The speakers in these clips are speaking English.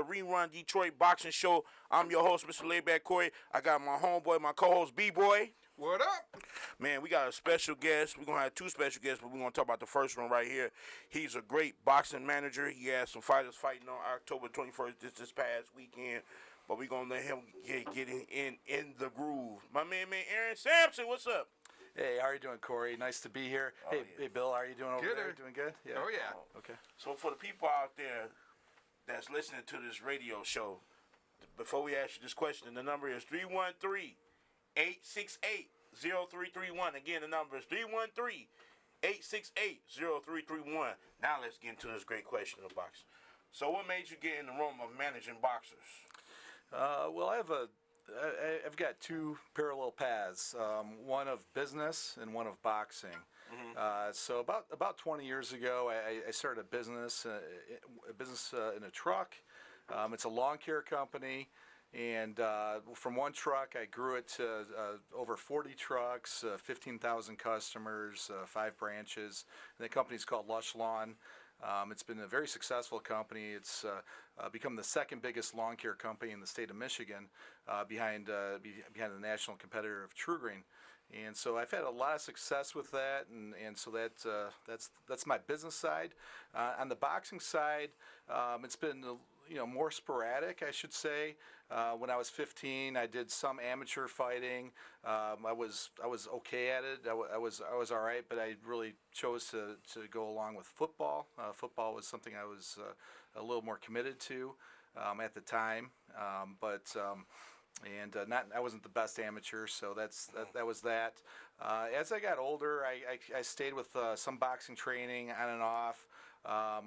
the Rerun Detroit Boxing Show. I'm your host, Mr. Layback Corey. I got my homeboy, my co-host, B-Boy. What up? Man, we got a special guest. We're going to have two special guests, but we're going to talk about the first one right here. He's a great boxing manager. He has some fighters fighting on October 21st, this past weekend. But we're going to let him get in the groove. My man, Aaron Samson, what's up? Hey, how are you doing, Corey? Nice to be here. Hey, Bill, how are you doing over there? Doing good? Yeah. Oh, yeah. Okay. So for the people out there that's listening to this radio show, before we ask you this question, the number is 313-868-0331. Again, the number is 313-868-0331. Now let's get into this great question of boxing. So what made you get in the room of managing boxers? Well, I've got two parallel paths, one of business and one of boxing. Mm-hmm. So about 20 years ago, I started a business in a truck. It's a lawn care company, and from one truck, I grew it to over 40 trucks, 15,000 customers, 5 branches. And the company's called Lush Lawn. It's been a very successful company. It's become the second biggest lawn care company in the state of Michigan, behind the national competitor of TruGreen. And so I've had a lot of success with that, and so that's my business side. On the boxing side, it's been more sporadic, I should say. When I was 15, I did some amateur fighting. I was okay at it. I was all right, but I really chose to go along with football. Football was something I was a little more committed to at the time, I wasn't the best amateur, so that was that. As I got older, I stayed with some boxing training on and off.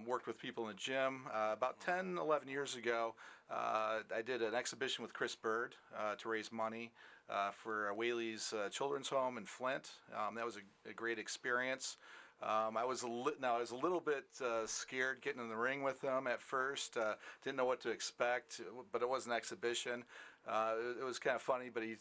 Worked with people in the gym. About 10, 11 years ago, I did an exhibition with Chris Bird to raise money for Whaley's Children's Home in Flint. That was a great experience. I was a little bit scared getting in the ring with him at first. Didn't know what to expect, but it was an exhibition. It was kind of funny, but he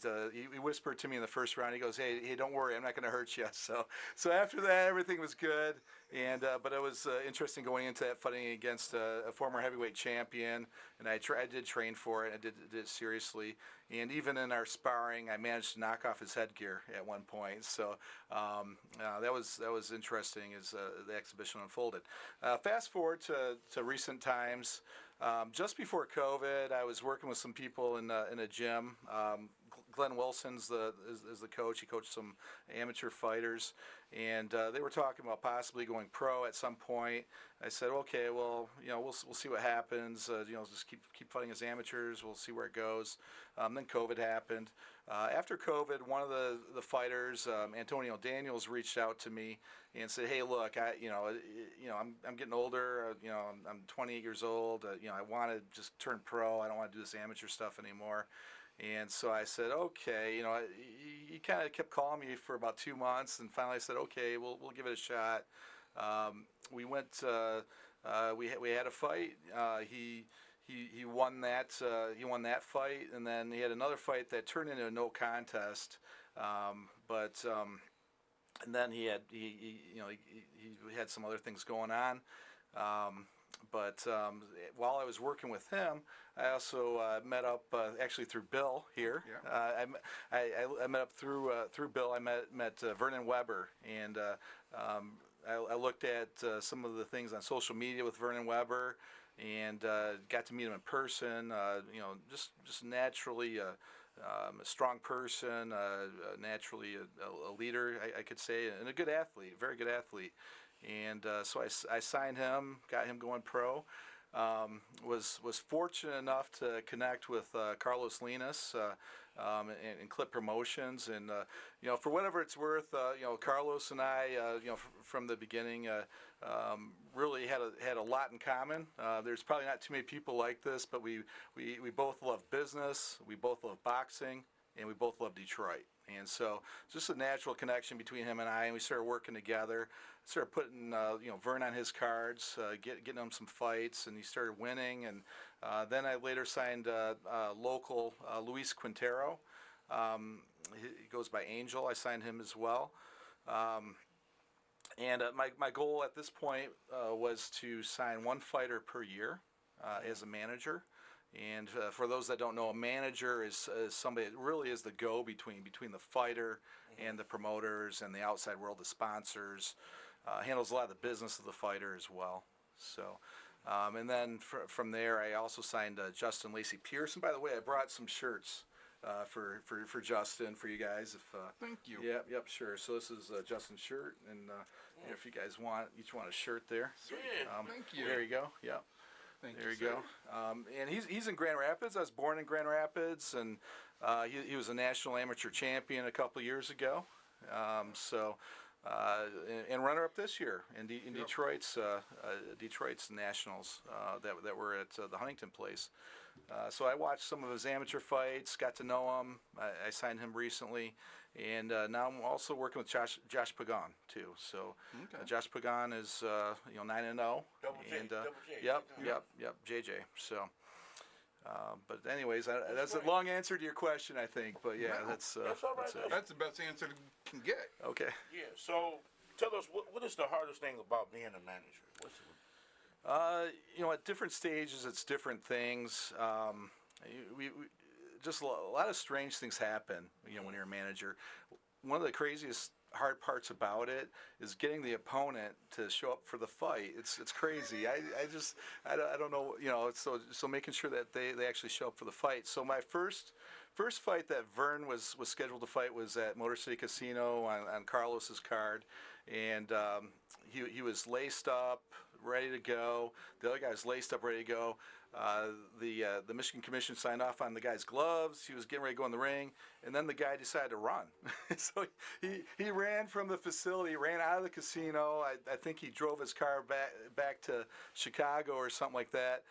whispered to me in the first round. He goes, "Hey, don't worry, I'm not going to hurt you." So after that, everything was good. But it was interesting going into that fighting against a former heavyweight champion, and I did train for it. I did it seriously, and even in our sparring, I managed to knock off his headgear at one point. So that was interesting as the exhibition unfolded. Fast forward to recent times. Just before COVID, I was working with some people in a gym. Glenn Wilson's is the coach. He coached some amateur fighters, and they were talking about possibly going pro at some point. I said, okay, well, we'll see what happens. Just keep fighting as amateurs. We'll see where it goes. Then COVID happened. After COVID, one of the fighters, Antonio Daniels, reached out to me and said, "Hey, look, I'm getting older. I'm 28 years old. I want to just turn pro. I don't want to do this amateur stuff anymore." And so I said, okay. He kind of kept calling me for about 2 months, and finally I said, okay, we'll give it a shot. We went. We had a fight. He won that. He won that fight, and then he had another fight that turned into a no contest. And then he had some other things going on. While I was working with him, I also met up actually through Bill here. Yeah. I met up through Bill. I met Vernon Weber, and I looked at some of the things on social media with Vernon Weber, and got to meet him in person. Just naturally a strong person, naturally a leader, I could say, and a good athlete, very good athlete. And so I signed him, got him going pro. Was fortunate enough to connect with Carlos Linas and Clip Promotions, and for whatever it's worth, Carlos and I, from the beginning, really had a lot in common. There's probably not too many people like this, but we both love business, we both love boxing, and we both love Detroit. And so just a natural connection between him and I, and we started working together. Started putting Vern on his cards, getting him some fights, and he started winning. And then I later signed local Luis Quintero. He goes by Angel. I signed him as well. My goal at this point was to sign one fighter per year as a manager. And for those that don't know, a manager is somebody that really is the between the fighter and the promoters and the outside world, the sponsors. Handles a lot of the business of the fighter as well. So, and then from there, I also signed Justin Lacey Pearson. By the way, I brought some shirts for Justin, for you guys. Thank you. Yep, sure. So this is Justin's shirt, and if you guys each want a shirt there. Thank you. There you go. Yep. There you go. And he's in Grand Rapids. I was born in Grand Rapids, and he was a national amateur champion a couple of years ago. And runner-up this year in Detroit's nationals that were at the Huntington Place. So I watched some of his amateur fights, got to know him. I signed him recently, and now I'm also working with Josh Pagan too. So Josh Pagan is 9-0. Double J. Yep, JJ. So. But anyways, that's a long answer to your question, I think. But yeah, that's all right. That's the best answer you can get. Okay. Yeah. So tell us, what is the hardest thing about being a manager? At different stages, it's different things. We just a lot of strange things happen. When you're a manager, one of the craziest hard parts about it is getting the opponent to show up for the fight. It's crazy. I don't know. So making sure that they actually show up for the fight. So my first fight that Vern was scheduled to fight was at Motor City Casino on Carlos's card, and he was laced up, ready to go. The other guy was laced up, ready to go. The Michigan Commission signed off on the guy's gloves. He was getting ready to go in the ring, and then the guy decided to run. So he ran from the facility, ran out of the casino. I think he drove his car back to Chicago or something like that.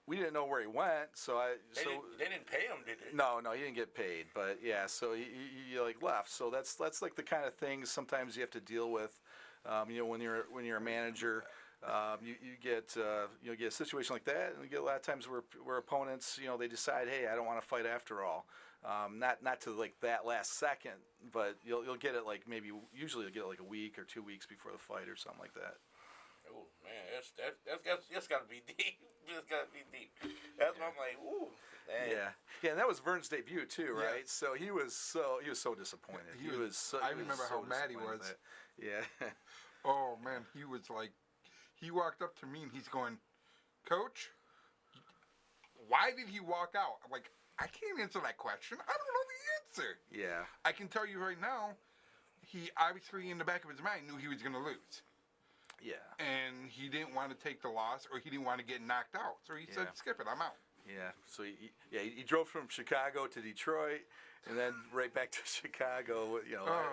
We didn't know where he went, They didn't pay him, did they? No, he didn't get paid. But yeah, so he left. So that's like the kind of things sometimes you have to deal with. When you're a manager. You get a situation like that, and you get a lot of times where opponents, they decide, hey, I don't want to fight after all. Not to like that last second, but you'll get it usually you'll get it like a week or 2 weeks before the fight or something like that. Oh man, that's got to be deep. That's got to be deep. That's why I'm like, ooh. Dang. Yeah, and that was Vern's debut too, right? Yeah. So he was so disappointed. I remember how mad he was. Yeah. Oh man, he was like. He walked up to me and he's going, Coach, why did he walk out? I'm like, I can't answer that question. I don't know the answer. Yeah. I can tell you right now, he obviously in the back of his mind knew he was going to lose. Yeah. And he didn't want to take the loss or he didn't want to get knocked out. So he said, skip it, I'm out. Yeah. So he drove from Chicago to Detroit and then right back to Chicago.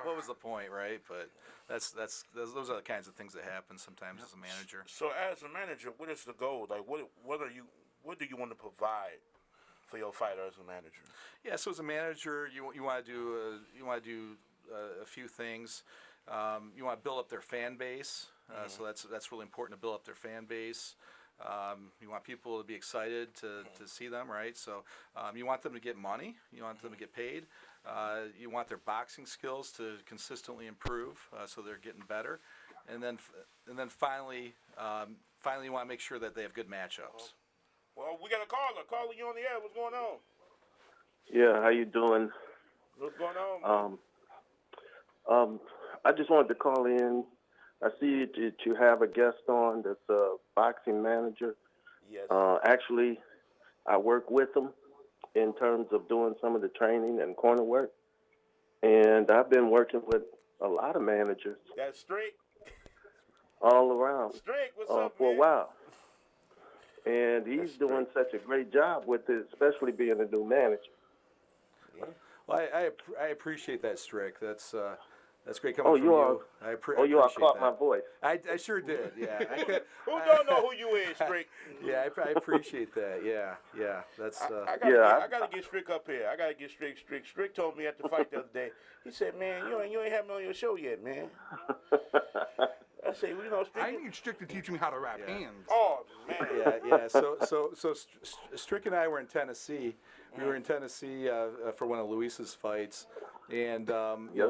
What was the point, right? But those are the kinds of things that happen sometimes as a manager. So as a manager, what is the goal? Like, what do you want to provide for your fighter as a manager? Yeah. So as a manager, you want to do a few things. You want to build up their fan base. So that's really important to build up their fan base. You want people to be excited to see them, right? So you want them to get money. You want them to get paid. You want their boxing skills to consistently improve, so they're getting better. And then finally, you want to make sure that they have good matchups. Well, we got a caller. Caller, you on the air? What's going on? Yeah, how you doing? What's going on, man? I just wanted to call in. I see that you have a guest on that's a boxing manager. Yes. Actually, I work with him in terms of doing some of the training and corner work. And I've been working with a lot of managers. That's Strick. All around. Strick, what's up, for man? a while. And he's doing such a great job with it, especially being a new manager. Yeah. Well, I appreciate that, Strick. That's great coming from you are. you. I You all appreciate caught that. my voice. I sure did. Yeah. Who don't know who you is, Strick? Yeah, I appreciate that. Yeah. That's. I gotta get Strick up here. I gotta get Strick. Strick told me at the fight the other day. He said, "Man, you ain't have me on your show yet, man." I say, Strick. I need Strick to teach me how to wrap hands. Oh man. Yeah. So Strick and I were in Tennessee. We were in Tennessee for one of Luis's fights, And Yep.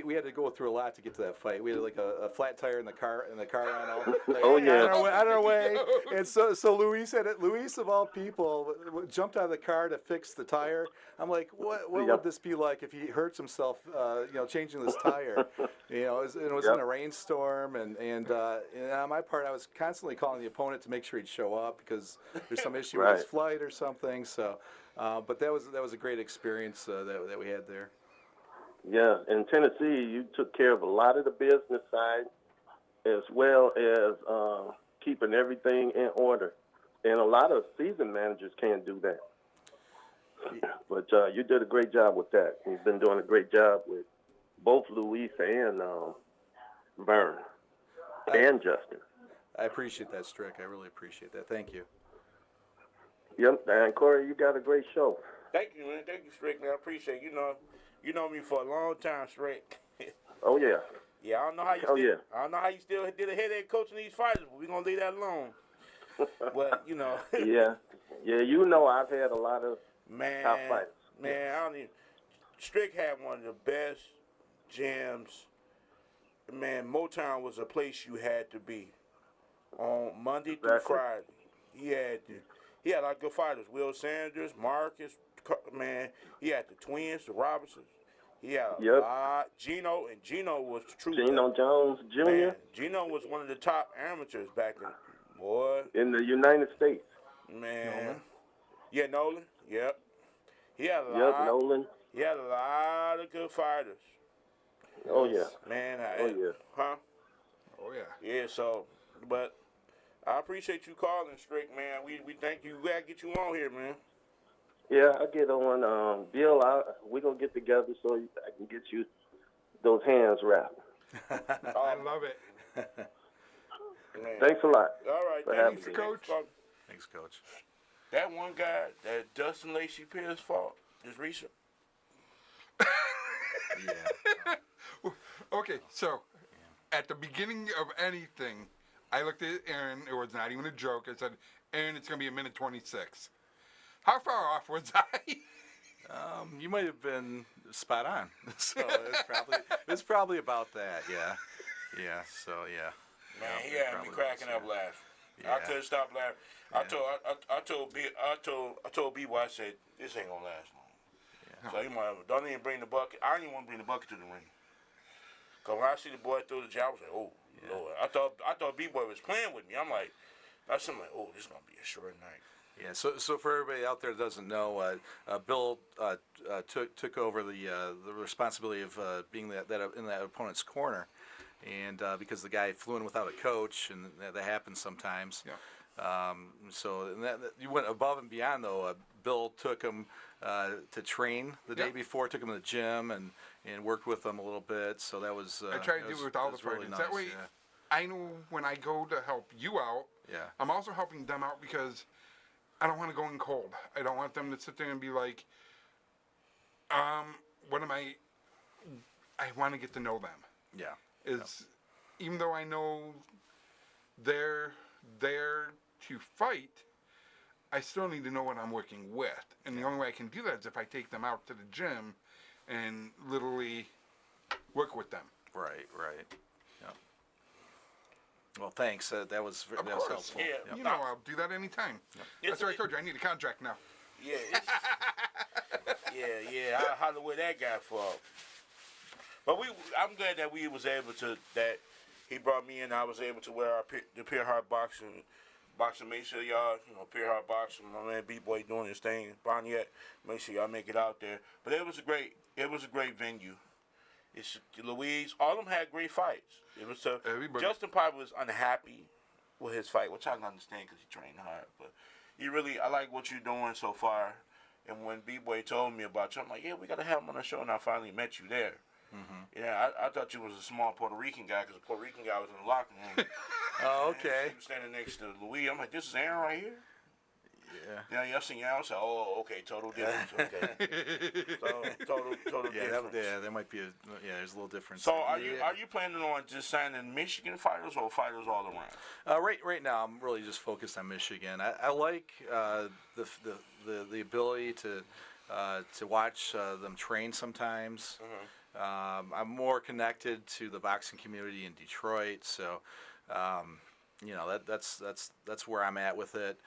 we had to go through a lot to get to that fight. We had like a flat tire in the car rental. Like, Oh, yeah. on our way. And so Luis Luis of all people jumped out of the car to fix the tire. I'm like, what Yep. would this be like if he hurts himself? Changing this tire. It was Yep. in a rainstorm, and on my part, I was constantly calling the opponent to make sure he'd show up because there's some issue with his Right. flight or something. So, but that was a great experience that we had there. Yeah, in Tennessee, you took care of a lot of the business side as well as keeping everything in order. And a lot of seasoned managers can't do that. But you did a great job with that. You've been doing a great job with both Luis and Vern and Justin. I appreciate that, Strick. I really appreciate that. Thank you. Yep, and Corey, you got a great show. Thank you, man. Thank you, Strick, man. I appreciate it. You know me for a long time, Strick. Oh, yeah. Yeah, I don't know how you. Oh, still, yeah. I don't know how you still did a headache coaching these fighters, but we're gonna leave that alone. But Yeah. Yeah, I've had a lot of man, top fighters. man, I don't even. Strick had one of the best gyms. Man, Motown was a place you had to be on Monday through Exactly. Friday. He had a lot of good fighters. Will Sanders, Marcus, man. He had the Twins, the Robinsons. He had a Yep. lot. Gino was the truth. Geno Jones Jr. Man, Gino was one of the top amateurs back then. Boy, in the United States. man. Nolan? Yeah, Nolan. Yep. He had a Yep, lot. Nolan. He had a lot of good fighters. Oh, yeah. Man, Oh, yeah. Huh? Oh yeah. Yeah, so, but I appreciate you calling, Strick, man. We thank you. We gotta get you on here, man. Yeah, I'll get on. Bill, we're going to get together so I can get you those hands wrapped. I love it. Man. Thanks a lot. All right, for thank having you, me. Coach. Thanks, Coach. That one guy, that Dustin Lacey Pierce fought, is recent. Yeah. Okay, so at the beginning of anything, I looked at Aaron. It was not even a joke. I said, Aaron, it's going to be a minute 26. How far off was I? You might have been spot on. So it's probably about that. Yeah. Yeah. So yeah. Man, Yeah, he it had me probably cracking was, up laughing. yeah. I couldn't stop laughing. Yeah. I told B-Boy, I said, this ain't gonna last long. So he might don't even bring the bucket. I didn't even want to bring the bucket to the ring. Cause when I see the boy throw the jab, I was like, oh Lord. I thought B-Boy was playing with me. I'm like, I'm like, oh, this is gonna be a short night. Yeah, so for everybody out there that doesn't know, Bill took over the responsibility of being that in that opponent's corner, and because the guy flew in without a coach, and that happens sometimes. Yeah. So you went above and beyond though. Bill took him to train the day Yep. before, took him to the gym, and worked with him a little bit. So that was. I try to do it with all the really fighters. nice, That way, yeah. I know when I go to help you out, Yeah. I'm also helping them out because I don't want to go in cold. I don't want them to sit there and be like, what am I want to get to know them. Yeah. Even though I know they're there to fight, I still need to know what I'm working with. And the only way I can do that is if I take them out to the gym and literally work with them. Right. Yeah. Well, thanks. That was Of course. helpful. Yeah. Yep. You know, I'll do that anytime. That's what I told you. I need a contract now. Yeah, yeah. I holler where that guy fought. But I'm glad that we was able to, that he brought me in. I was able to wear the Pure Heart boxing. Make sure y'all, Pure Heart boxing. My man B-Boy doing his thing. Bonniette, make sure y'all make it out there. But it was a great venue. It's Louise. All of them had great fights. It was Everybody. Justin probably was unhappy with his fight, which I can understand because he trained hard. But I like what you're doing so far. And when B-Boy told me about you, I'm like, yeah, we got to have him on the show. And I finally met you there. Mm-hmm. Yeah, I thought you was a small Puerto Rican guy because the Puerto Rican guy was in the locker room. Oh, okay. He was standing next to Louis. I'm like, this is Aaron right here? Yeah. Yeah, I've seen you. I said, oh, okay, total difference. Okay. Total Yeah, difference. there might be there's a little difference. So are you planning on just signing Michigan fighters or fighters all around? Right now, I'm really just focused on Michigan. I like the ability to to watch them train sometimes. I'm more connected to the boxing community in Detroit, so that's where I'm at with it.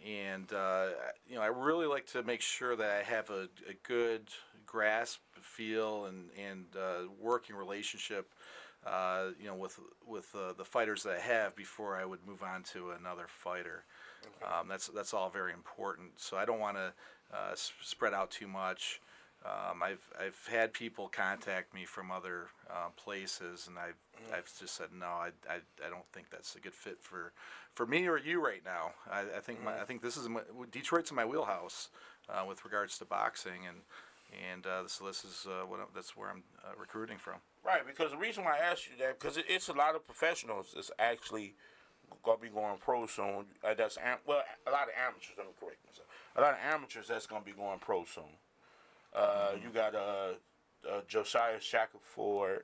And I really like to make sure that I have a good grasp, feel, and working relationship, with the fighters that I have before I would move on to another fighter. That's all very important. So I don't want to spread out too much. I've had people contact me from other places, and I've just said no. I don't think that's a good fit for me or you right now. I think this is Detroit's in my wheelhouse with regards to boxing, and so this is that's where I'm recruiting from. Right, because the reason why I asked you that, because it's a lot of professionals that's actually going to be going pro soon. A lot of amateurs, let me correct myself. A lot of amateurs that's going to be going pro soon. You got Josiah Shackelford,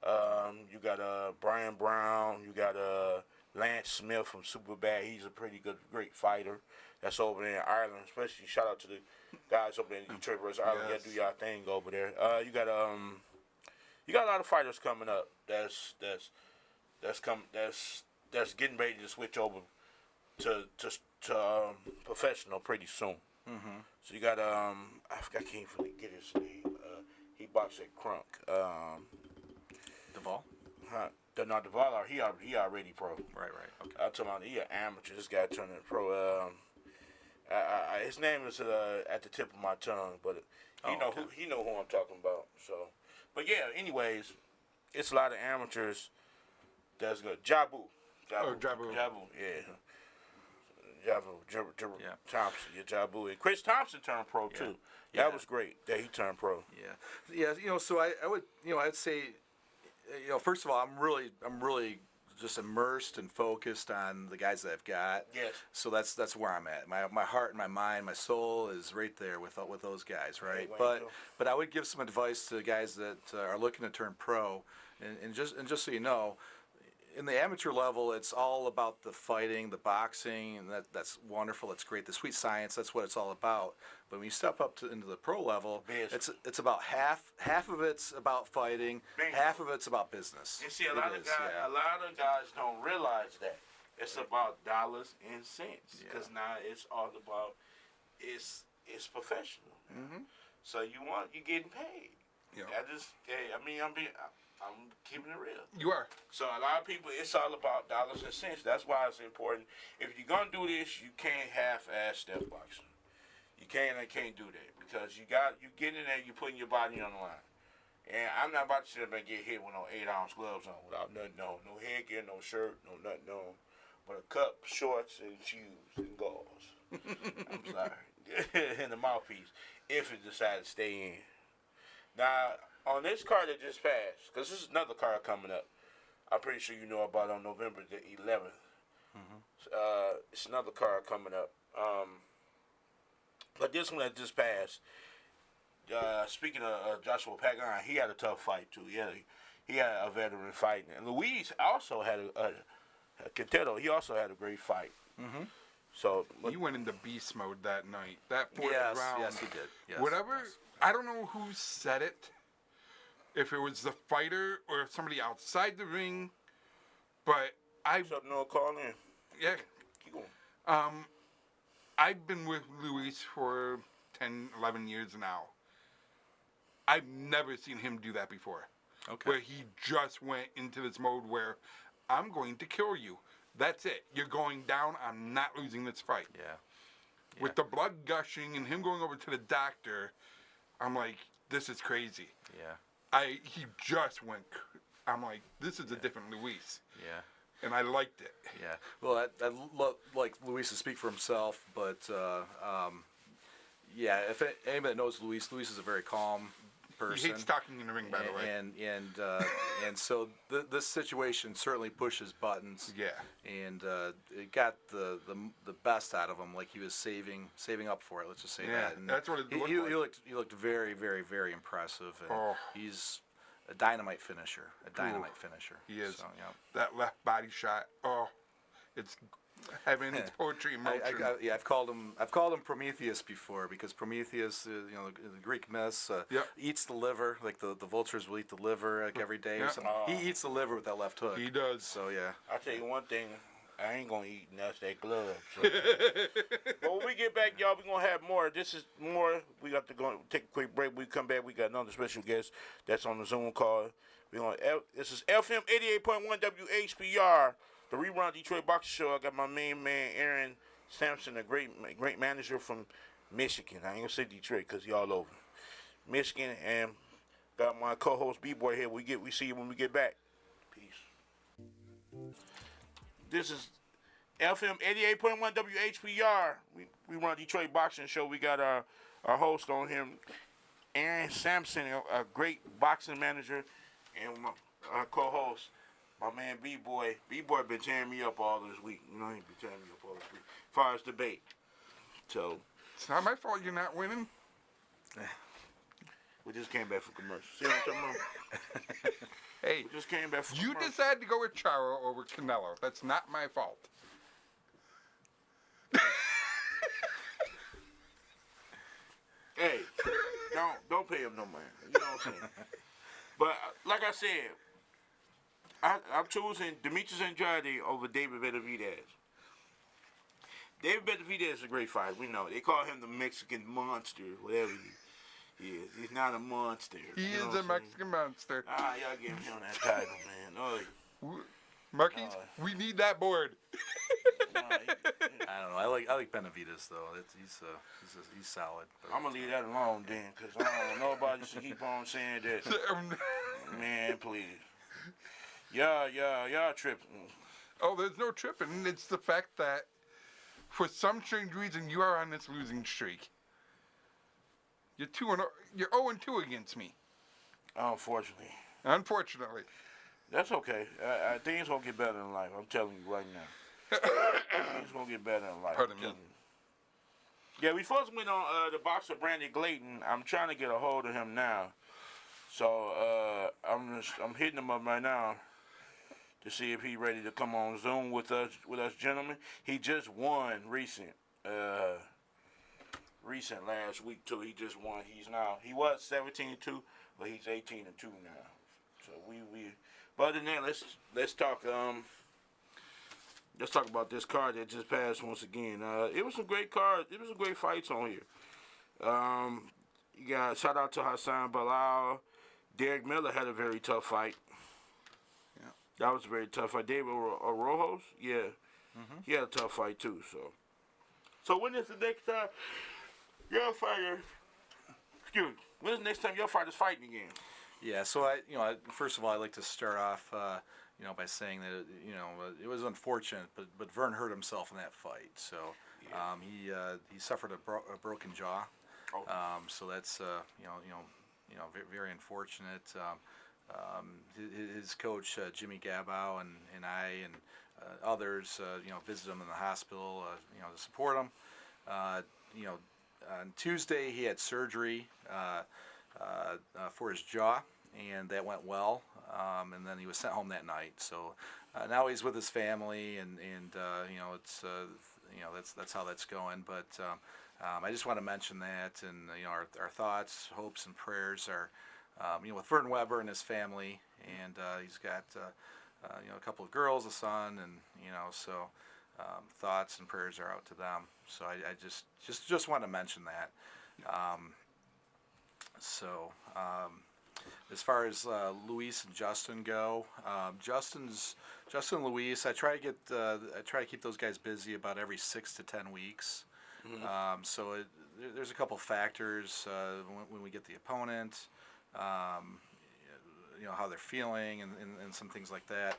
you got Brian Brown, you got Lance Smith from Superbad. He's a great fighter. That's over there in Ireland. Especially shout out to the guys over there in Detroit versus Ireland. Yes. Yeah, do y'all thing over there. You got a lot of fighters coming up. That's getting ready to switch over to professional pretty soon. So you got I can't forget his name. He boxed at Crunk. Duvall? Not Duvall. He already pro. Right. Okay. I'm talking about he an amateur. This guy turning pro. His name is at the tip of my tongue, but he know who I'm talking about. So, but yeah. Anyways, it's a lot of amateurs. That's good. Jabu. Jabu. Yeah. Thompson, Jabu. And Chris Thompson turned pro too. That was great that he turned pro. Yeah. So I would, I'd say, first of all, I'm really just immersed and focused on the guys that I've got. Yes. So that's where I'm at. My heart and my mind, my soul is right there with those guys, right? Hey, but I would give some advice to the guys that are looking to turn pro, and just so you know, in the amateur level, it's all about the fighting, the boxing, and that's wonderful. That's great. The sweet science, that's what it's all about. But when you step up into the pro level, it's about half of it's about fighting, half of it's about business. You see, a lot of guys don't realize that it's about dollars and cents, because now it's all about it's professional. So you're getting paid. I'm keeping it real. You are. So a lot of people, it's all about dollars and cents. That's why it's important. If you're gonna do this, you can't half-ass step boxing. You can't do that, because you get in there, you're putting your body on the line. And I'm not about to sit up and get hit with no 8-ounce gloves on without nothing on, no headgear, no shirt, no nothing on, but a cup, shorts, and shoes and gauze. I'm sorry, and the mouthpiece if it decides to stay in. Now, on this card that just passed, because this is another card coming up, I'm pretty sure you know about on November the 11th. It's another card coming up. But this one that just passed, speaking of Joshua Pagan, he had a tough fight too. He had a veteran fight. And Luis also had Quintero, he also had a great fight. So He went into beast mode that night. That fourth yes, round. yes, he did. Yes, Whatever. yes. I don't know who said it. If it was the fighter or if somebody outside the ring, but what's up, Noah? Call in. Yeah. Keep going. I've been with Luis for 10, 11 years now. I've never seen him do that before. Okay. Where he just went into this mode where I'm going to kill you. That's it. You're going down. I'm not losing this fight. Yeah. With the blood gushing and him going over to the doctor, I'm like, this is crazy. Yeah. He just went. I'm like, this is a different Luis. Yeah. And I liked it. Yeah. Well, like Luis to speak for himself, but if anybody that knows Luis is a very calm person. He hates talking in the ring, by the way. And so this situation certainly pushes buttons. Yeah. And it got the best out of him, like he was saving up for it. Let's just say that. And that's what it looked like. he looked very, very, very impressive. And he's a dynamite finisher. Finisher. He is. So, yeah. That left body shot. Oh, it's having its poetry in motion. Yeah, I've called him Prometheus before, because Prometheus, the Greek myths, Yep. eats the liver, like the vultures will eat the liver like every day or Yeah. something. He eats the liver with that left hook. He does. So yeah. I tell you one thing, I ain't gonna eat, and that's that glove. So. But when we get back, y'all, we gonna have more. This is more. We got to go take a quick break. We come back. We got another special guest that's on the Zoom call. This is FM 88.1 WHPR, the Rerun Detroit Boxing Show. I got my main man Aaron Samson, a great manager from Michigan. I ain't gonna say Detroit because he all over Michigan, and got my co-host B-Boy here. We see you when we get back. Peace. This is FM 88.1 WHPR. We run Detroit Boxing Show. We got our host on here, Aaron Samson, a great boxing manager, and our co-host, my man B-Boy. B-Boy been tearing me up all this week. You know, he been tearing me up all this week. As far as debate. So, It's not my fault you're not winning. we just came back from commercial. See what I'm talking about? Hey, We just came back from you commercial. decide to go with Charo over Canelo. That's not my fault. Hey, don't pay him no money. You know what I'm saying? But like I said, I'm choosing Demetrius Andrade over David Benavidez. David Benavidez is a great fighter. We know. They call him the Mexican monster, whatever he is. He's not a monster. He You know is what a I'm saying? Mexican monster. Y'all give him that title, man. Oh, Monkeys, we need that board. no, I don't know. I like Benavidez though. He's solid. But I'm gonna leave that alone then, cause I don't want nobody to keep on saying that. Man, please. Y'all tripping. Oh, there's no tripping. It's the fact that for some strange reason you are on this losing streak. You're 0-2 against me. Unfortunately. Unfortunately. That's okay. Things gonna get better in life. I'm telling you right now. Things gonna get better in life. Pardon I'm me. telling you. Yeah, we first went on the boxer Brandon Glayton. I'm trying to get a hold of him now. So I'm hitting him up right now to see if he's ready to come on Zoom with us gentlemen. He just won recent last week too. He just won. He was 17-2, but he's 18-2 now. So we but other than that, let's talk about this card that just passed once again. It was some great cards. It was some great fights on here. You got shout out to Hassan Bilal. Derek Miller had a very tough fight. Yeah. That was a very tough fight. David Rojos, yeah, he had a tough fight too. So when is the next time your fighter? Excuse me. When is the next time your fighter's fighting again? yeah. So first of all, I'd like to start off, by saying that it was unfortunate, but Vern hurt himself in that fight. So he suffered a broken jaw. Oh. So that's very unfortunate. His coach Jimmy Gabow and I and others visited him in the hospital to support him. On Tuesday he had surgery for his jaw, and that went well. And then he was sent home that night. So now he's with his family, and that's how that's going. But I just want to mention that, and our thoughts, hopes, and prayers are with Vern Weber and his family, and he's got a couple of girls, a son, and so thoughts and prayers are out to them. So I just want to mention that. As far as Luis and Justin go, Justin and Luis, I try to keep those guys busy about every 6 to 10 weeks. So there's a couple factors when we get the opponent, how they're feeling, and some things like that.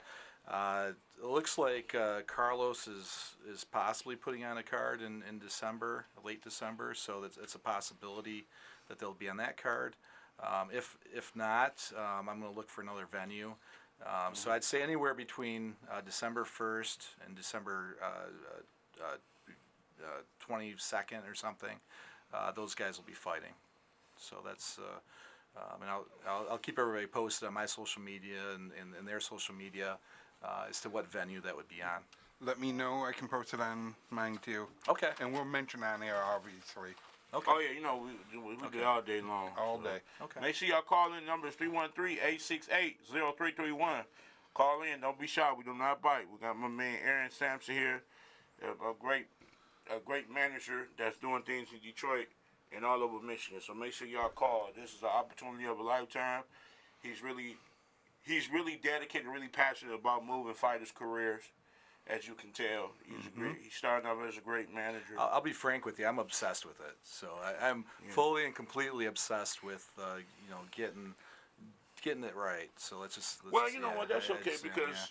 It looks like Carlos is possibly putting on a card in December, late December. So it's a possibility that they'll be on that card. If not, I'm going to look for another venue. So I'd say anywhere between December 1st and December 22nd or something, those guys will be fighting. So that's, and I'll keep everybody posted on my social media and their social media as to what venue that would be on. let me know. I can post it on mine too. Okay. And we'll mention on air, obviously. Okay. Oh, yeah, you know, we do it all day long. All so. day. Okay. Make sure y'all call in. Number is 313-868-0331. Call in. Don't be shy. We do not bite. We got my man Aaron Samson here, a great manager that's doing things in Detroit and all over Michigan. So make sure y'all call. This is an opportunity of a lifetime. He's really dedicated, really passionate about moving fighters' careers. As you can tell, he's starting off as a great manager. I'll be frank with you. I'm obsessed with it. So I'm fully and completely obsessed with getting it right. So let's well, you know what? That's okay because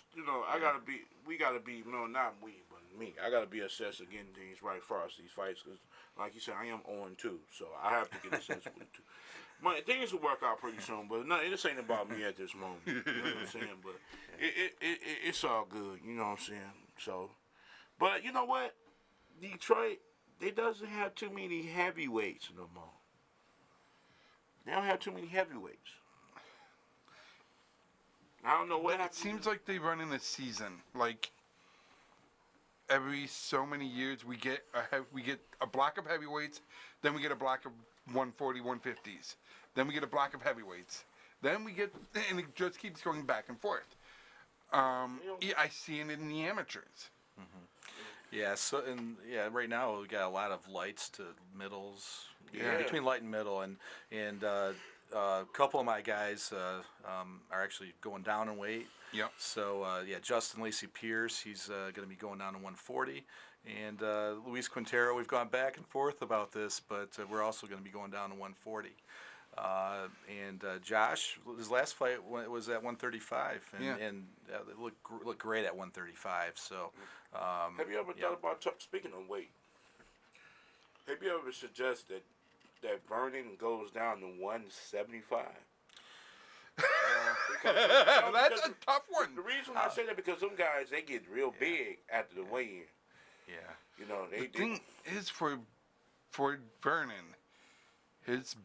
we gotta be not we, but me. I gotta be obsessed with getting things right for us these fights because, like you said, I am 0-2, so I have to get obsessed with it too. But things will work out pretty soon. But no, this ain't about me at this moment. You know what I'm saying? But it's all good. You know what I'm saying? So, but you know what? Detroit, they doesn't have too many heavyweights no more. They don't have too many heavyweights. I don't know what It happened. seems like they run in a season. Like every so many years, we get a block of heavyweights, then we get a block of 140, 150s, then we get a block of heavyweights, then we get, and it just keeps going back and forth. I see it in the amateurs. Yeah. So right now we got a lot of lights to middles. Yeah. Between light and middle, and a couple of my guys are actually going down in weight. Yep. So Justin Lacey Pierce, he's going to be going down to 140, and Luis Quintero, we've gone back and forth about this, but we're also going to be going down to 140. And Josh, his last fight was at 135, and it looked great at 135. So, have you ever thought about speaking of weight? Have you ever suggested that Vernon goes down to 175? That's a tough one. The reason I say that because some guys they get real big after the weigh-in. Yeah. You know The thing is for Vernon, his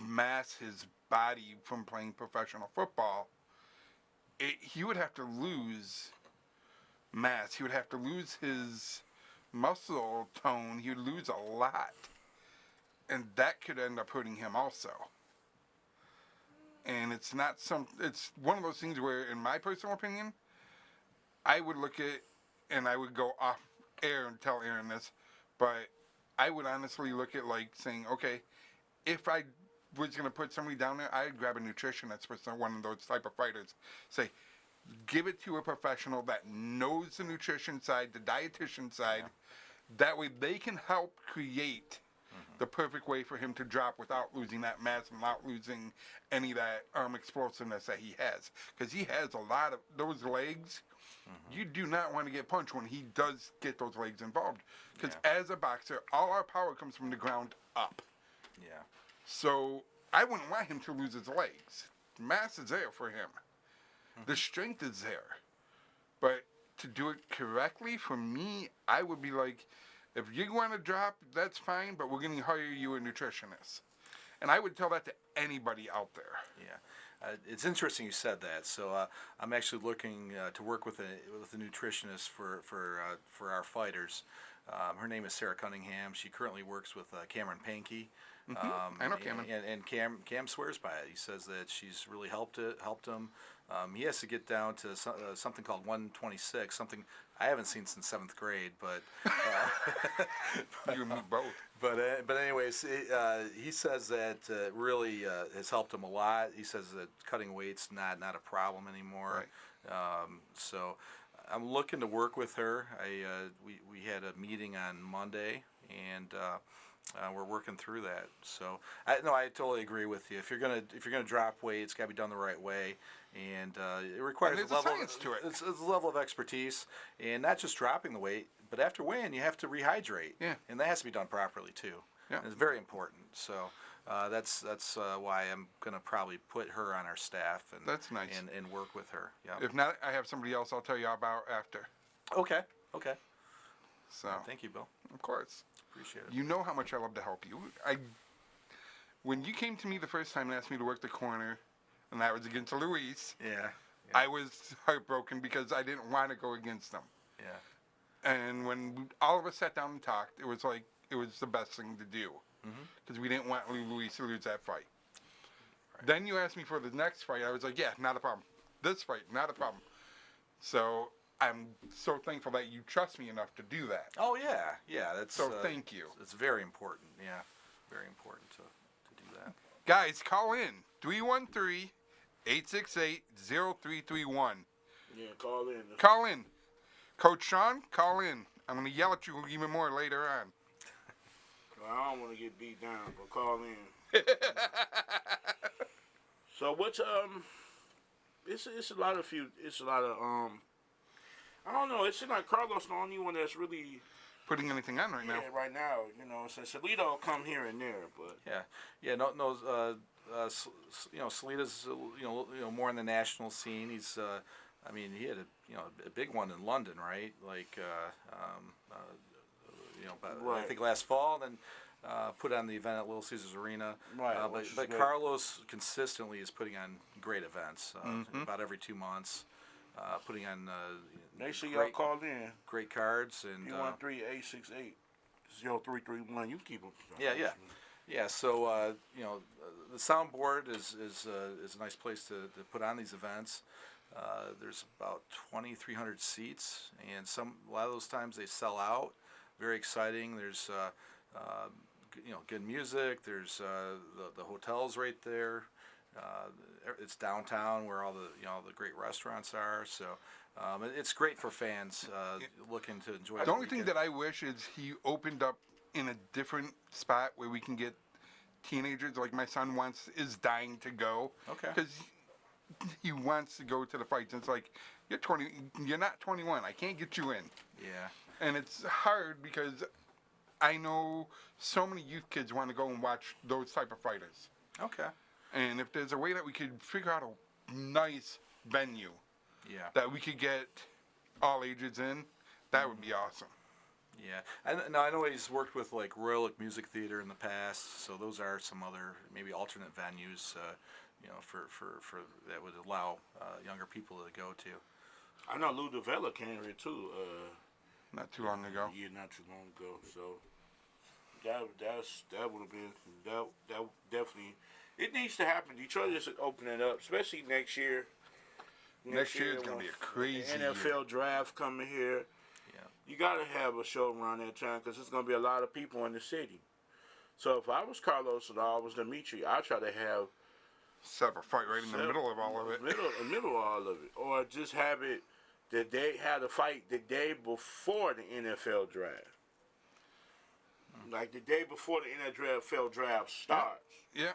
mass, his body from playing professional football, he would have to lose mass. He would have to lose his muscle tone. He would lose a lot. And that could end up hurting him also. And it's one of those things where, in my personal opinion, I would look at, and I would go off air and tell Aaron this, but I would honestly look at like saying, okay, if I was going to put somebody down there, I'd grab a nutritionist for one of those type of fighters. Say, give it to a professional that knows the nutrition side, the dietitian side. Yeah. That way they can help create the perfect way for him to drop without losing that mass and without losing any of that explosiveness that he has. Because he has a lot of those legs. You do not want to get punched when he does get those legs involved. Because as a boxer, all our power comes from the ground up. Yeah. So I wouldn't want him to lose his legs. Mass is there for him. The strength is there. But to do it correctly, for me, I would be like, if you want to drop, that's fine, but we're going to hire you a nutritionist. And I would tell that to anybody out there. Yeah. It's interesting you said that. So I'm actually looking to work with a nutritionist for our fighters. Her name is Sarah Cunningham. She currently works with Cameron Pankey. I know Cameron. And Cam swears by it. He says that she's really helped him. He has to get down to something called 126, something I haven't seen since 7th grade, but you and me both. But anyways, he says that really has helped him a lot. He says that cutting weight's not a problem anymore. Right. So I'm looking to work with her. We had a meeting on Monday, and we're working through that. So I totally agree with you. If you're gonna drop weight, it's got to be done the right way, and it requires a science to it. It's a level of expertise, and not just dropping the weight, but after weighing, you have to rehydrate. Yeah. And that has to be done properly too. Yeah. It's very important. So that's why I'm gonna probably put her on our staff and that's nice. and work with her. Yeah. If not, I have somebody else I'll tell you about after. Okay. So Thank you, Bill. Of course. Appreciate it. You know how much I love to help you. When you came to me the first time and asked me to work the corner, and that was against Luis, Yeah. I was heartbroken because I didn't want to go against them. Yeah. And when all of us sat down and talked, it was the best thing to do because we didn't want Luis to lose that fight. Right. Then you asked me for the next fight. I was like, yeah, not a problem. This fight, not a problem. So I'm so thankful that you trust me enough to do that. Oh yeah. That's so. Thank you. It's very important. Yeah, very important to do that. Guys, call in 313-868-0331. Yeah, call in. Call in. Coach Sean, call in. I'm going to yell at you even more later on. I don't want to get beat down, but call in. So what's it's a lot of I don't know. It seems like Carlos the only one that's really putting anything on right now. Yeah, right now, so Salito will come here and there, but Salita's more in the national scene. He's he had a big one in London, right? Like right. I think last fall, and then put on the event at Little Caesars Arena. Right. But Carlos consistently is putting on great events about every 2 months, putting on. Make sure y'all called in. Great cards and. 313-868-0331. You keep them. Yeah. So the soundboard is a nice place to put on these events. There's about 2,300 seats, and a lot of those times they sell out. Very exciting. There's good music. There's the hotels right there. It's downtown where all the great restaurants are. So it's great for fans looking to enjoy. The only thing that I wish is he opened up in a different spot where we can get teenagers. Like my son is dying to go. Okay. Because he wants to go to the fights. And it's like, you're 20. You're not 21. I can't get you in. Yeah. And it's hard because I know so many youth kids want to go and watch those type of fighters. Okay. And if there's a way that we could figure out a nice venue that we could get all ages in, that would be awesome. Yeah. I know he's worked with like Royal Oak Music Theater in the past, so those are some other maybe alternate venues, for that would allow younger people to go to. I know Lou DeVella came here too. Not too long ago. Yeah, not too long ago. So that would have been that definitely. It needs to happen. Detroit is opening up, especially next year. Next year is gonna be a crazy NFL draft coming here. Yeah. You gotta have a show around that time because there's gonna be a lot of people in the city. So if I was Carlos and I was Dimitri, I'd try to have set up a fight right in the middle of all of it. Middle of all of it, or just have it. That they had a fight the day before the NFL draft. Like the day before the NFL draft starts. Yeah.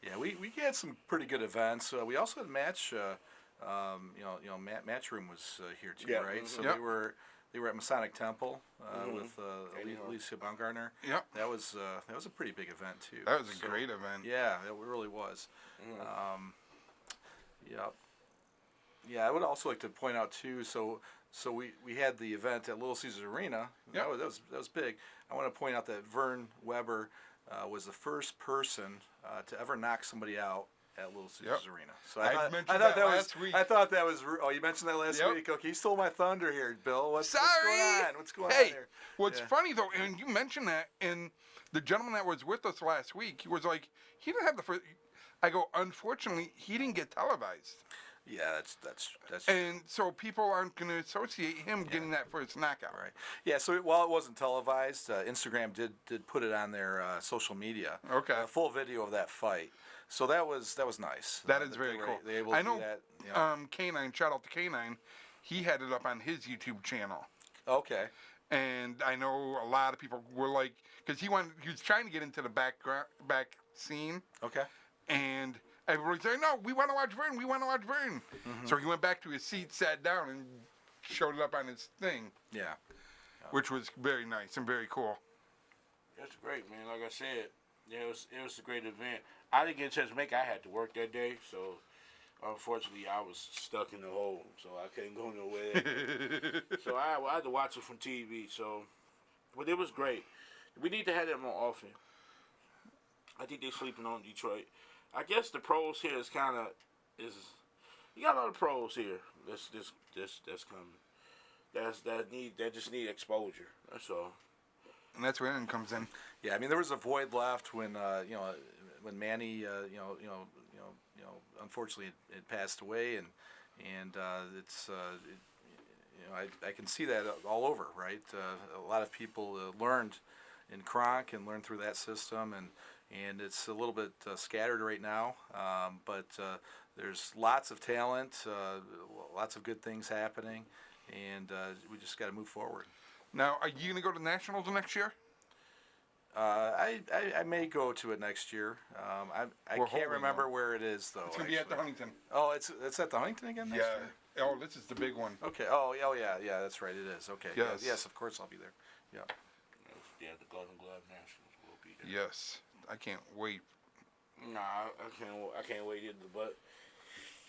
Yeah, we had some pretty good events. We also had match. Match Room was here too, right? So they were at Masonic Temple with Alicia Baumgartner. Yeah. That was a pretty big event too. That was a great event. Yeah, it really was. Yep. Yeah, I would also like to point out too. So we had the event at Little Caesars Arena. Yep. That was big. I want to point out that Vern Weber was the first person to ever knock somebody out at Little Caesars Arena. So I mentioned that last week. I thought that was. Oh, you mentioned that last week. Okay, you stole my thunder here, Bill. What's going on? What's going on here? What's funny though, and you mentioned that, and the gentleman that was with us last week, he was like, he didn't have the first. I go, unfortunately, he didn't get televised. Yeah, that's. And so people aren't going to associate him getting that first knockout. Right. Yeah. So while it wasn't televised, Instagram did put it on their social media. Okay. A full video of that fight. So that was nice. That is very cool. They able to do that. K9, shout out to K9. He had it up on his YouTube channel. Okay. And I know a lot of people were like, because he was trying to get into the back scene. Okay. And everybody's saying, no, we want to watch Vern. We want to watch Vern. Mm-hmm. So he went back to his seat, sat down, and showed it up on his thing. Yeah. Which was very nice and very cool. That's great, man. Like I said, it was a great event. I didn't get a chance to make it. I had to work that day, so unfortunately I was stuck in the hole, so I couldn't go nowhere. So I had to watch it from TV. So, but it was great. We need to have that more often. I think they're sleeping on Detroit. I guess the pros here is you got a lot of pros here. That's coming. that just need exposure. That's all. And that's where Aaron comes in. Yeah, I mean there was a void left when when Manny unfortunately had passed away, and it's I can see that all over, right? A lot of people learned in Kronk and learned through that system, and it's a little bit scattered right now, but there's lots of talent, lots of good things happening, and we just got to move forward. Now, are you going to go to Nationals next year? I may go to it next year. I We're can't holding remember them. where it is though. It's going to be at the actually. Huntington. Oh, it's at the Huntington again next year? Oh, this is the big one. Okay. Oh, yeah, that's right. It is. Okay. Yes. Yes, of course I'll be there. Yeah. Yeah, the Golden Glove Nationals will be there. Yes. I can't wait. Nah, I can't wait either. But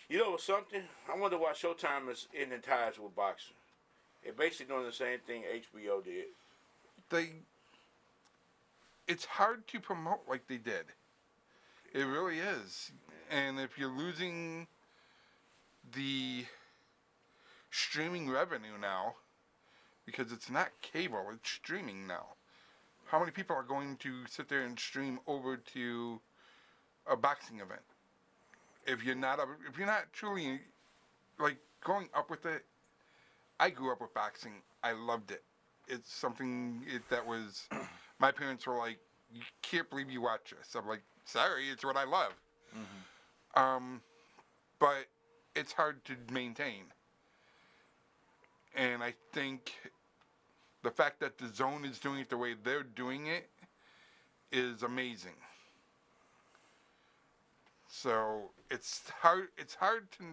you know something? I wonder why Showtime is in ties with boxing. They're basically doing the same thing HBO did. It's hard to promote like they did. It really is. And if you're losing the streaming revenue now, because it's not cable, it's streaming now. How many people are going to sit there and stream over to a boxing event? If you're not truly like going up with it, I grew up with boxing. I loved it. It's something that was. My parents were like, "You can't believe you watch this." I'm like, "Sorry, it's what I love." Mm-hmm. But it's hard to maintain, and I think the fact that the Zone is doing it the way they're doing it is amazing. So it's hard. It's hard to.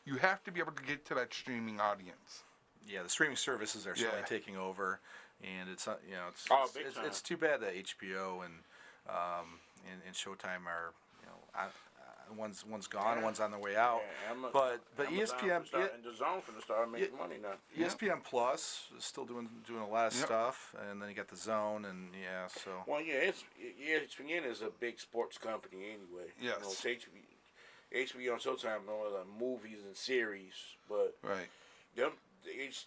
You have to be able to get to that streaming audience. Yeah, the streaming services are certainly Yeah. taking over, and it's big time. it's too bad that HBO and Showtime are one's gone, one's on their way out. Yeah, but Amazon ESPN and the Zone from the start making money now. ESPN Plus is still doing a lot of Yep. stuff, and then you got the Zone, and so. Well, ESPN is a big sports company anyway. Yes. You know, it's HBO and Showtime know like movies and series, but Right.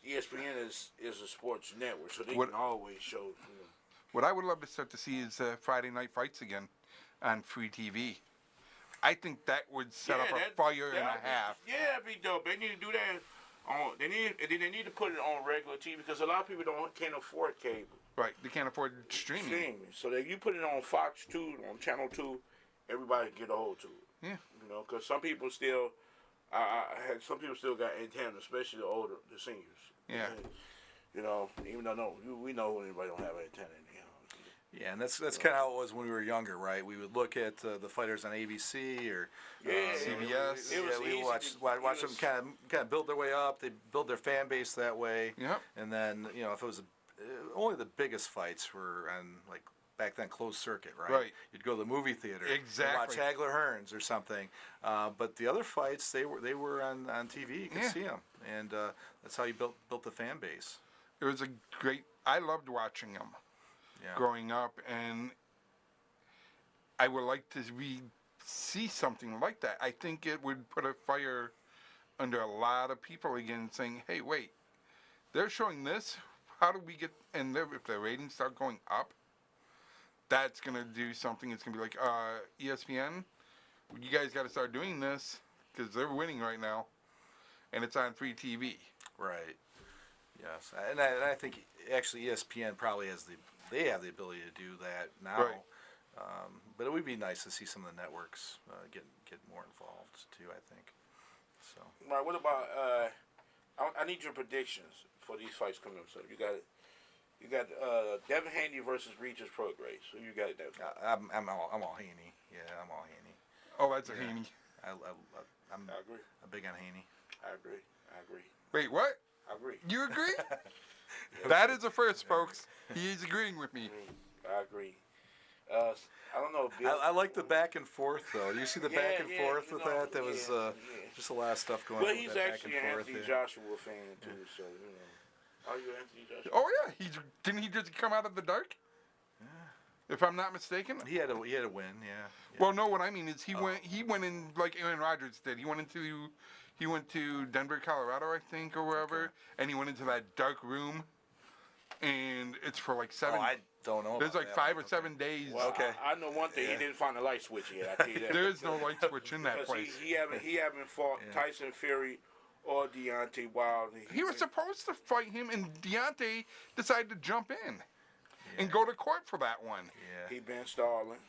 ESPN is a sports network, so they What- can always show. You know. What I would love to start to see is Friday night fights again on free TV. I think that would set up a fire and a half. Yeah, it'd be dope. They need to do that. They need to put it on regular TV because a lot of people can't afford cable. Right. They can't afford streaming. So that you put it on Fox 2, on Channel 2, everybody can get a hold to it. Yeah. You know, because some people still, some people still got antenna, especially the seniors. Yeah. And, you know, even though we know anybody don't have antenna. You know. Yeah, and that's kind of how it was when we were younger, right? We would look at the fighters on ABC or CBS. It was we easy watch to- them kind of build their way up. They build their fan base that way. Yep. And then if it was only the biggest fights were on like back then closed circuit, right? Right. You'd go to the movie theater, Exactly. and watch Hagler Hearns or something. But the other fights they were on TV. You could see them, and that's how you built the fan base. It was a great. I loved watching them. Yeah. Growing up, and I would like to see something like that. I think it would put a fire under a lot of people again, saying, "Hey, wait, they're showing this. How do we get?" And if the ratings start going up, that's gonna do something. It's gonna be like, ESPN, you guys got to start doing this because they're winning right now, and it's on free TV. Right. Yes, and I think actually ESPN probably they have the ability to do that now. Right. But it would be nice to see some of the networks get more involved too. I think. So. Right. What about? I need your predictions for these fights coming up. So you got Devin Haney versus Regis Prograis. So you got that. I'm all Haney. Yeah, I'm all Haney. Oh, that's a Haney. I'm I agree. big on Haney. I agree. Wait, what? I agree. You agree? That is a first, folks. He's agreeing with me. I agree. I don't know. Bill, I like the back and forth though. You see the back and forth with that? That was yeah. just a lot of stuff going Well, on. he's with that actually back an and forth Anthony there. Joshua fan too. So you know. Are you Anthony Joshua? Oh yeah, didn't he just come out of the dark? If I'm not mistaken. He had a win, yeah. Well, no. What I mean is he went in like Aaron Rodgers did. He went into He went to Denver, Colorado, I think, or wherever, and he went into that dark room, and it's for like 7. Oh, I don't know. There's about like that 5 one. or 7 days. Well, Okay. I know one thing. Yeah. He didn't find the light switch yet. I tell you that. There is no light switch in that Because place. he haven't fought Yeah. Tyson Fury or Deontay Wilder. He was supposed to fight him, and Deontay decided to jump in and go to court for that one. Yeah. He been stalling.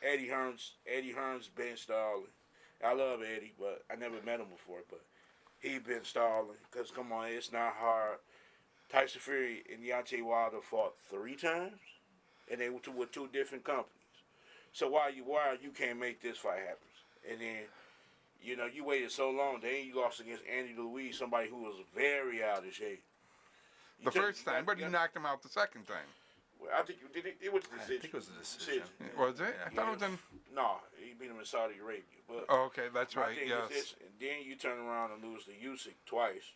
Eddie Hearn's been stalling. I love Eddie, but I never met him before. But he been stalling. Cause come on, it's not hard. Tyson Fury and Deontay Wilder fought 3 times, and they were with 2 different companies. So why you can't make this fight happen? And then, you waited so long. Then you lost against Andy Louise, somebody who was very out of shape. The first time, but he knocked him out the second time. I think it was a I decision. think it was a decision. Was it? I thought it was in. No, he beat him in Saudi Arabia. But Oh, okay, that's my right. thing Yes. is this, and then you turn around and lose to Usyk twice.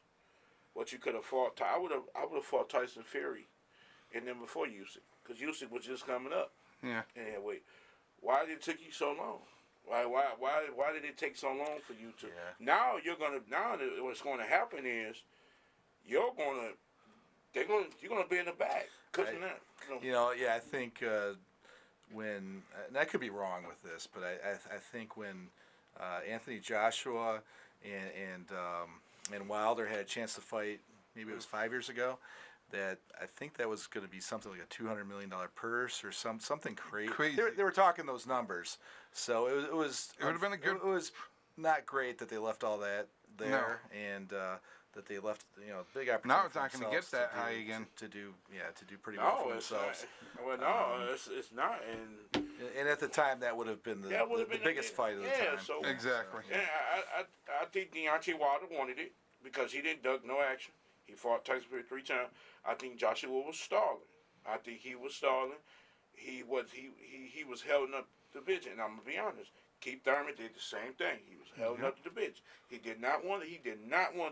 What you could have fought, I would have fought Tyson Fury, and then before Usyk, because Usyk was just coming up. Yeah. And wait, why did it take you so long? Why did it take so long for you to? Yeah. Now what's going to happen is you're gonna be in the back. Cause Right. Yeah, I think when, and I could be wrong with this, but I think when Anthony Joshua and Wilder had a chance to fight, maybe it was 5 years ago, that I think that was going to be something like a $200 million purse or something crazy. Crazy. They were talking those numbers, so it was. It would have been a good. It was not great that they left all that there, and that they left big opportunity. Now it's for not gonna themselves get that to high do- again. To do pretty well for no, it's themselves. not. Well, no, it's not. And And at the time, that would have been the biggest fight of the time. So, Exactly. And I think Deontay Wilder wanted it because he didn't duck no action. He fought Tyson Fury 3 times. I think Joshua was stalling. He was holding up the division. And I'm gonna be honest. Keith Thurman did the same thing. He was holding up the division. He did not want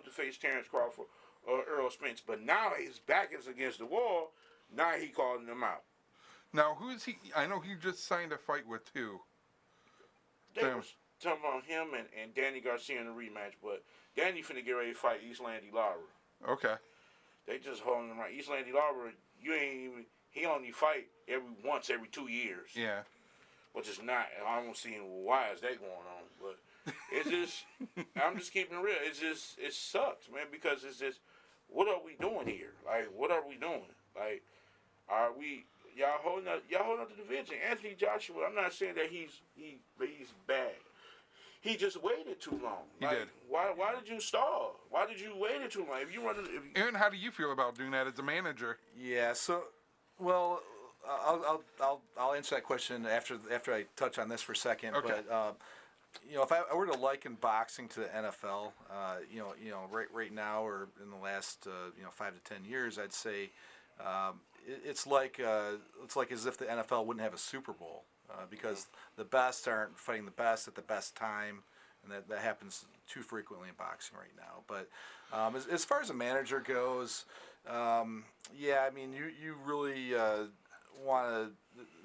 to face Terrence Crawford or Earl Spence. But now his back is against the wall. Now he calling them out. Now, who's he? I know he just signed a fight with 2. They Damn. was talking about him and Danny Garcia in the rematch, but Danny finna get ready to fight Eastlandy Lara. Okay. They just holding him right. Eastlandy Lara, he only fight every 2 years. Yeah. Which is not, I don't see why is that going on, but it's just, I'm just keeping it real. It sucks, man, because it's just, what are we doing here? Like, what are we doing? Like, are we, y'all holding up the division. Anthony Joshua, I'm not saying that he's bad. He just waited too long. He Like, did. Why did you stall? Why did you wait too long? Aaron, how do you feel about doing that as a manager? Yeah. So, well, I'll answer that question after I touch on this for a second. Okay. But if I were to liken boxing to the NFL, right now or in the last 5 to 10 years, I'd say it's like as if the NFL wouldn't have a Super Bowl because the best aren't fighting the best at the best time, and that happens too frequently in boxing right now. But as far as a manager goes, yeah, I mean you really want to.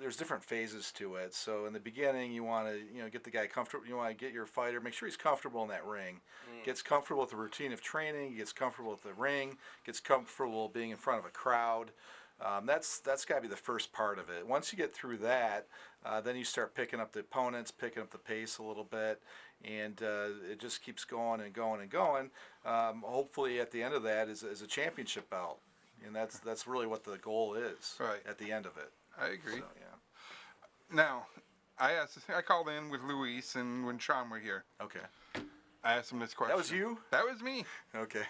There's different phases to it. So in the beginning, you want to get the guy comfortable. You want to get your fighter, make sure he's comfortable in that ring, gets comfortable with the routine of training, gets comfortable with the ring, gets comfortable being in front of a crowd. That's got to be the first part of it. Once you get through that, then you start picking up the opponents, picking up the pace a little bit, and it just keeps going and going and going. Hopefully, at the end of that is a championship belt, and that's really what the goal is. Right. At the end of it. I agree. So, yeah. Now, I called in with Luis and when Sean were here. Okay. I asked him this question. That was you? That was me. Okay.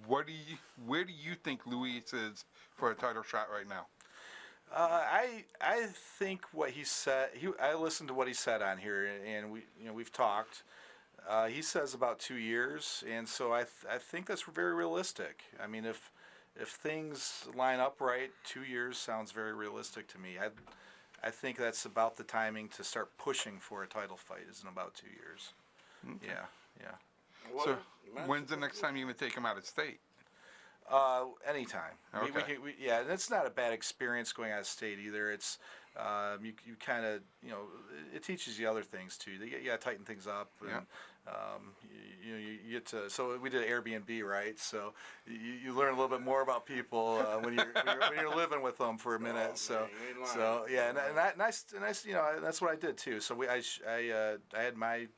Where do you think Luis is for a title shot right now? I think what he said. I listened to what he said on here, and we've talked. He says about 2 years, and so I think that's very realistic. I mean, if things line up right, 2 years sounds very realistic to me. I think that's about the timing to start pushing for a title fight. Is in about 2 years. Okay. Yeah. So when's the next time you're going to take him out of state? Anytime. Okay. Yeah, and it's not a bad experience going out of state either. It's you kind of it teaches you other things too. You got to tighten things up. And, You get to, so we did Airbnb, right? So you learn a little bit more about people when you're living with them for a minute. Man, so you ain't lying. so yeah, and nice, that's what I did too. So I had my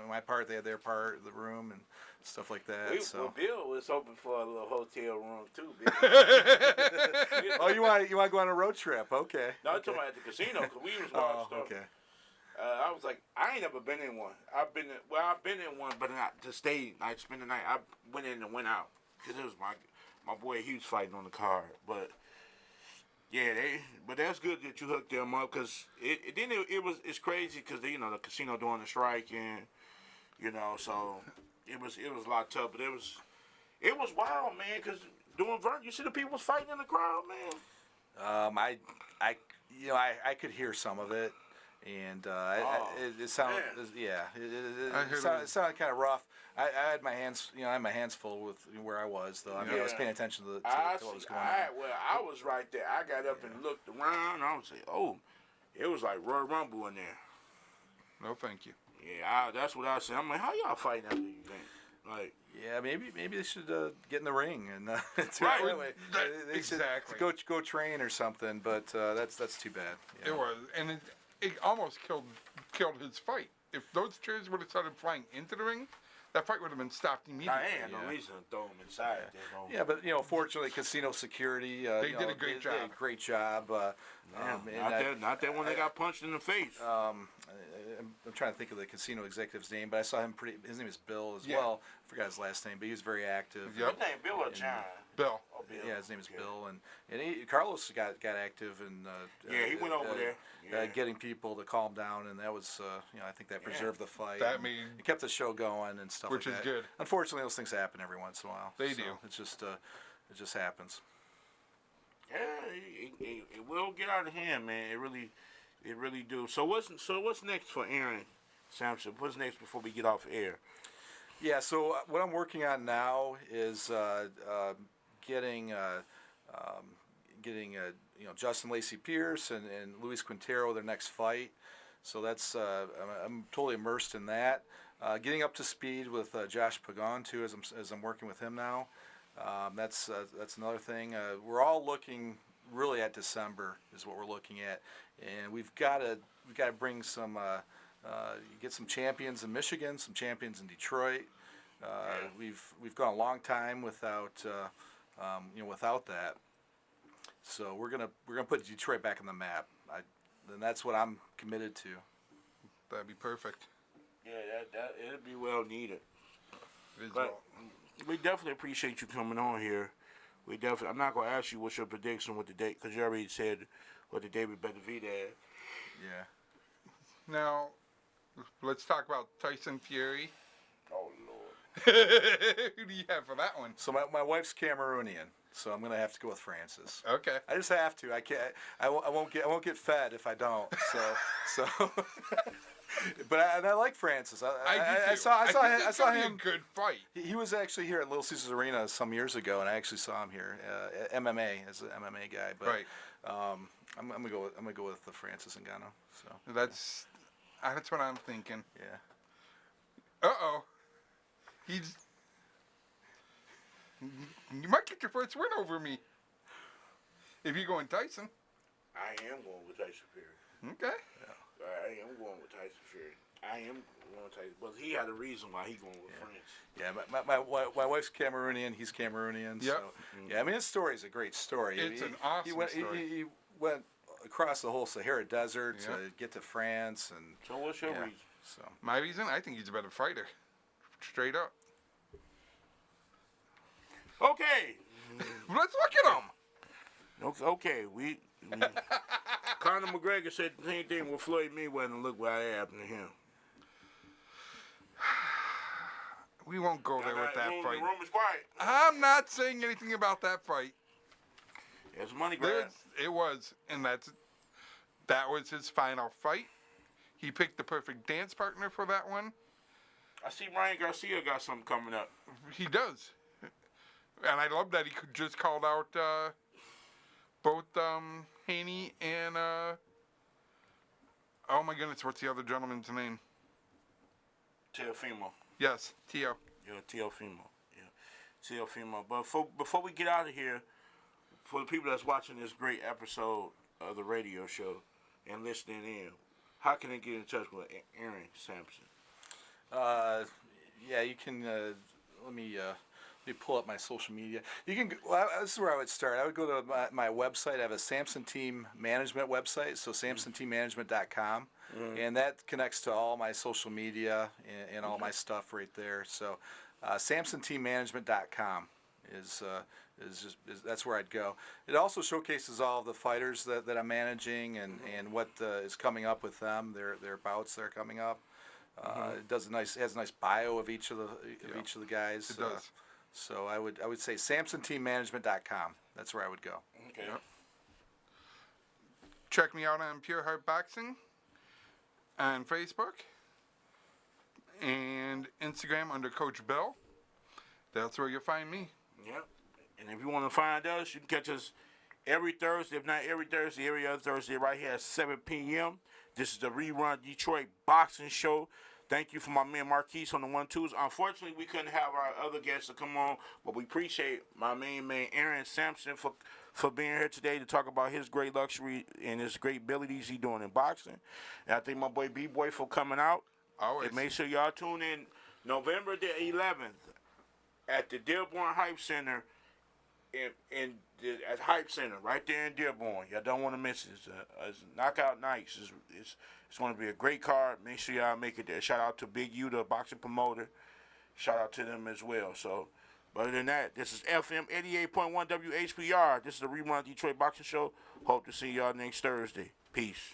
my part, they had their part, the room and stuff like that. Well, Bill was hoping for a little hotel room too, Bill. Oh, you want to go on a road trip? Okay. No, I'm talking about at the casino because we was watching stuff. Okay. I was like, I ain't never been in one. I've been in one, but not to stay, like spend the night. I went in and went out because it was my boy. He was fighting on the card, but yeah, but that's good that you hooked them up because it's crazy because the casino doing the strike and so it was a lot tough, but it was wild, man, because doing Vern, you see the people was fighting in the crowd, man. I could hear some of it. And it sounded, it sounded kind of rough. I had my hands, I had my hands full with where I was, though. I was paying attention to what was going on. Well, I was right there. I got up and looked around. I was like, oh, it was like Royal Rumble in there. No, thank you. Yeah, that's what I said. I'm like, how y'all fighting after you think? Like, yeah, maybe they should get in the ring and right. that way. They Exactly. should go train or something. But that's too bad. Yeah. It was, and it almost killed his fight. If those chairs would have started flying into the ring, that fight would have been stopped immediately. I ain't no reason to throw him inside. Yeah, but fortunately, casino security. They did a great job. They did a great job. Not that one that got punched in the face. I'm trying to think of the casino executive's name, but I saw him his name is Bill as well. I forgot his last name, but he was very active. Yep. His name Bill or John? Bill. Oh, Bill. Yeah, his name is Bill, and Carlos got active and he went over there. Yeah. Getting people to calm down, and that was I think that preserved the fight. That made it kept the show going and stuff which like is that. good. Unfortunately, those things happen every once in a while. They do. It just happens. Yeah, it will get out of hand, man. It really do. So what's next for Aaron Samson? What's next before we get off air? Yeah. So what I'm working on now is getting Justin Lacey Pierce and Luis Quintero their next fight. So that's I'm totally immersed in that. Getting up to speed with Josh Pagan too, as I'm working with him now. That's another thing. We're all looking really at December is what we're looking at, and we've got to bring some get some champions in Michigan, some champions in Detroit. We've gone a long time without without that. So we're gonna put Detroit back on the map. And that's what I'm committed to. That'd be perfect. Yeah, that it'd be well needed. But we definitely appreciate you coming on here. I'm not gonna ask you what's your prediction with the date because you already said what the David Benavidez. Yeah. Now, let's talk about Tyson Fury. Oh Lord. Who do you have for that one? So my wife's Cameroonian, so I'm gonna have to go with Francis. Okay. I just have to. I can't. I won't get fed if I don't. So. But I like Francis. I saw him. A good fight. He was actually here at Little Caesars Arena some years ago, and I actually saw him here. MMA as an MMA guy, but right. I'm gonna go with the Francis Ngannou. So that's what I'm thinking. Yeah. Uh-oh. You might get your first win over me. If you're going Tyson. I am going with Tyson Fury. Okay. Yeah. I am going with Tyson Fury. I am going with Tyson. But he had a reason why he going with France. Yeah, my wife's Cameroonian. He's Cameroonian. Yep. So, yeah, I mean, his story is a great story. It's an awesome story. He went across the whole Sahara Desert Yep. to get to France. And So what's your reason? So My reason? I think he's a better fighter. Straight up. Okay. Let's look at him. Okay. We Conor McGregor said the same thing with Floyd Mayweather, and look what happened to him. We won't go there with that fight. The room is quiet. I'm not saying anything about that fight. It's money grab. It was, and that was his final fight. He picked the perfect dance partner for that one. I see Ryan Garcia got something coming up. He does. And I love that he just called out both Haney and, oh my goodness, what's the other gentleman's name? Teofimo. Yes, Tio. Yeah, Teofimo. Yeah, Teofimo. But before we get out of here, for the people that's watching this great episode of the radio show and listening in, how can they get in touch with Aaron Samson? Yeah, you can. Let me pull up my social media. You can. Well, this is where I would start. I would go to my website. I have a Samson Team Management website, so SamsonTeamManagement.com, and that connects to all my social media and all my stuff right there. So, SamsonTeamManagement.com is that's where I'd go. It also showcases all of the fighters that I'm managing and what is coming up with them, their bouts that are coming up. It has a nice bio of each of the guys. It does. So I would say SamsonTeamManagement.com. That's where I would go. Okay. Yep. Check me out on Pure Heart Boxing on Facebook and Instagram under Coach Bill. That's where you'll find me. Yep. And if you want to find us, you can catch us every Thursday, if not every Thursday, every other Thursday, right here at 7 p.m. This is the Rerun Detroit Boxing Show. Thank you for my man Marquise on the 1-2s. Unfortunately, we couldn't have our other guests to come on, but we appreciate my main man Aaron Samson for being here today to talk about his great luxury and his great abilities he doing in boxing. And I think my boy B-Boy for coming out. Always. And make sure y'all tune in November the 11th at the Dearborn Hype Center at Hype Center right there in Dearborn. Y'all don't want to miss it. It's knockout nights. It's going to be a great card. Make sure y'all make it there. Shout out to Big U, the boxing promoter. Shout out to them as well. So, but other than that, this is FM 88.1 WHPR. This is the Rerun Detroit Boxing Show. Hope to see y'all next Thursday. Peace.